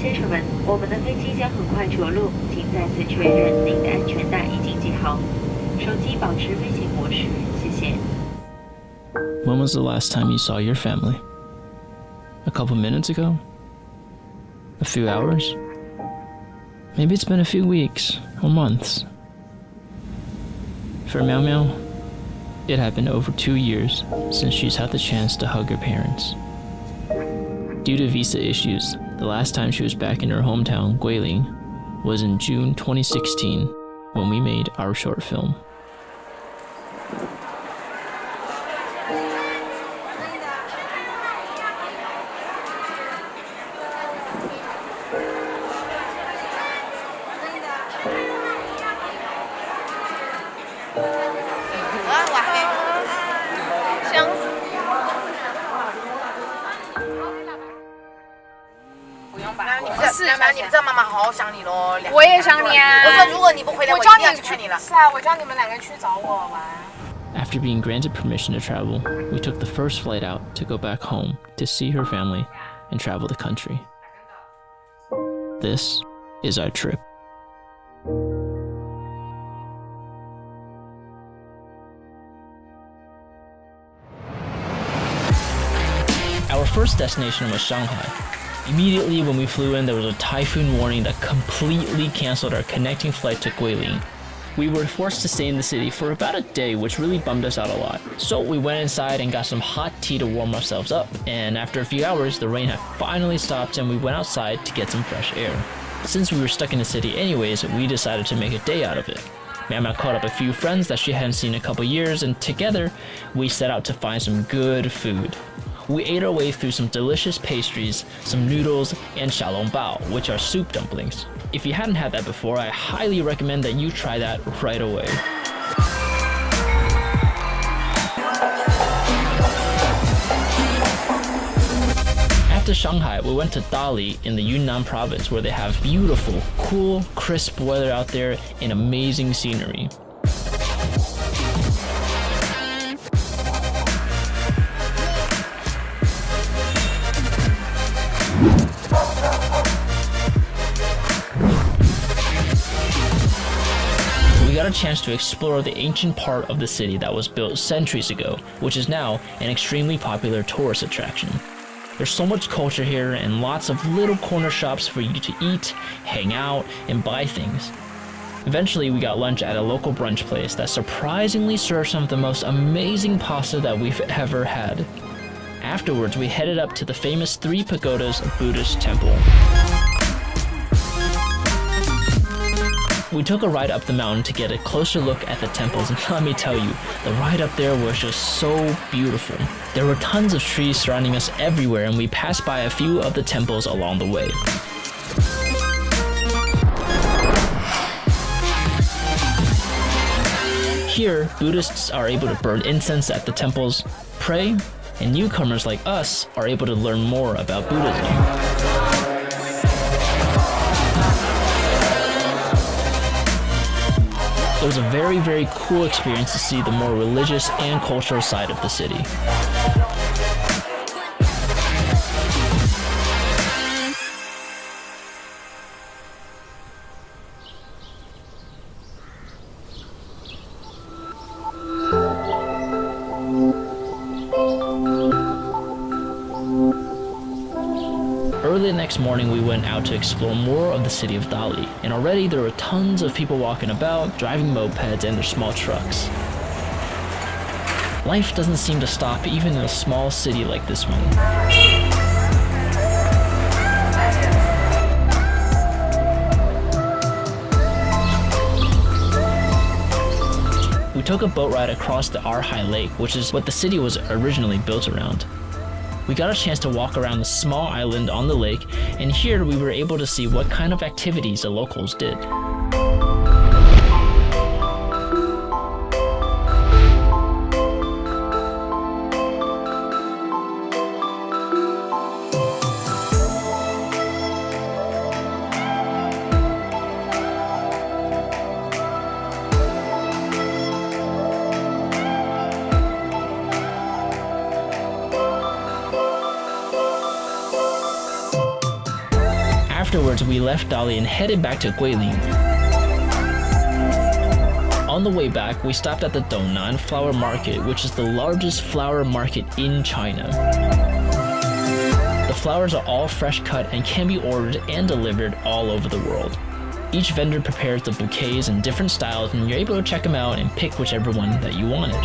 先生们，我们的飞机将很快着陆，请再次确认您的安全带已经系好，手机保持飞行模式，谢谢。When was the last time you saw your family? A couple minutes ago? A few hours? Maybe it's been a few weeks or months. For Meow Meow, it had been over 2 years since she's had the chance to hug her parents. Due to visa issues, the last time she was back in her hometown, Guilin, was in June 2016 when we made our short film.你知道妈妈好想你咯，我也想你啊！我说如果你不回来，我一定要去看你了。是啊，我叫你们两个去找我玩。After being granted permission to travel, we took the first flight out to go back home to see her family and travel the country. This is our trip. Our first destination was Shanghai. Immediately when we flew in, there was a typhoon warning that completely canceled our connecting flight to Guilin. We were forced to stay in the city for about a day, which really bummed us out a lot. So we went inside and got some hot tea to warm ourselves up, and after a few hours, the rain had finally stopped and we went outside to get some fresh air. Since we were stuck in the city anyways, we decided to make a day out of it. Mama called up a few friends that she hadn't seen in a couple years, and together, we set out to find some good food. We ate our way through some delicious pastries, some noodles, and xiaolongbao, which are soup dumplings. If you hadn't had that before, I highly recommend that you try that right away. After Shanghai, we went to Dali in the Yunnan province, where they have beautiful, cool, crisp weather out there and amazing scenery. We got a chance to explore the ancient part of the city that was built centuries ago, which is now an extremely popular tourist attraction. There's so much culture here and lots of little corner shops for you to eat, hang out, and buy things. Eventually, we got lunch at a local brunch place that surprisingly served some of the most amazing pasta that we've ever had. Afterwards, we headed up to the famous Three Pagodas Buddhist temple. We took a ride up the mountain to get a closer look at the temples, and let me tell you, the ride up there was just so beautiful. There were tons of trees surrounding us everywhere, and we passed by a few of the temples along the way. Here, Buddhists are able to burn incense at the temples, pray, and newcomers like us are able to learn more about Buddhism. It was a very, very cool experience to see the more religious and cultural side of the city. Early the next morning, we went out to explore more of the city of Dali, and already there were tons of people walking about, driving mopeds and their small trucks. Life doesn't seem to stop even in a small city like this one. We took a boat ride across the Arhai Lake, which is what the city was originally built around. We got a chance to walk around the small island on the lake, and here we were able to see what kind of activities the locals did. Afterwards, we left Dali and headed back to Guilin. On the way back, we stopped at the Dounan Flower Market, which is the largest flower market in China. The flowers are all fresh cut and can be ordered and delivered all over the world. Each vendor prepares the bouquets in different styles, and you're able to check them out and pick whichever one that you wanted.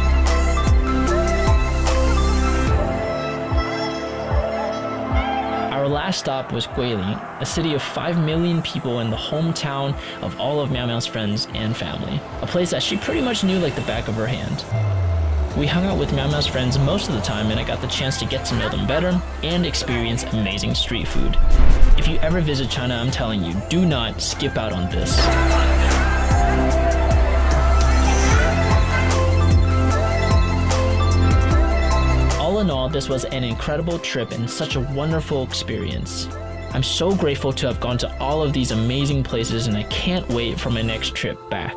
Our last stop was Guilin, a city of 5 million people and the hometown of all of Miao Miao's friends and family, a place that she pretty much knew like the back of her hand. We hung out with Miao Miao's friends most of the time, and I got the chance to get to know them better and experience amazing street food. If you ever visit China, I'm telling you, do not skip out on this. All in all, this was an incredible trip and such a wonderful experience. I'm so grateful to have gone to all of these amazing places, and I can't wait for my next trip back.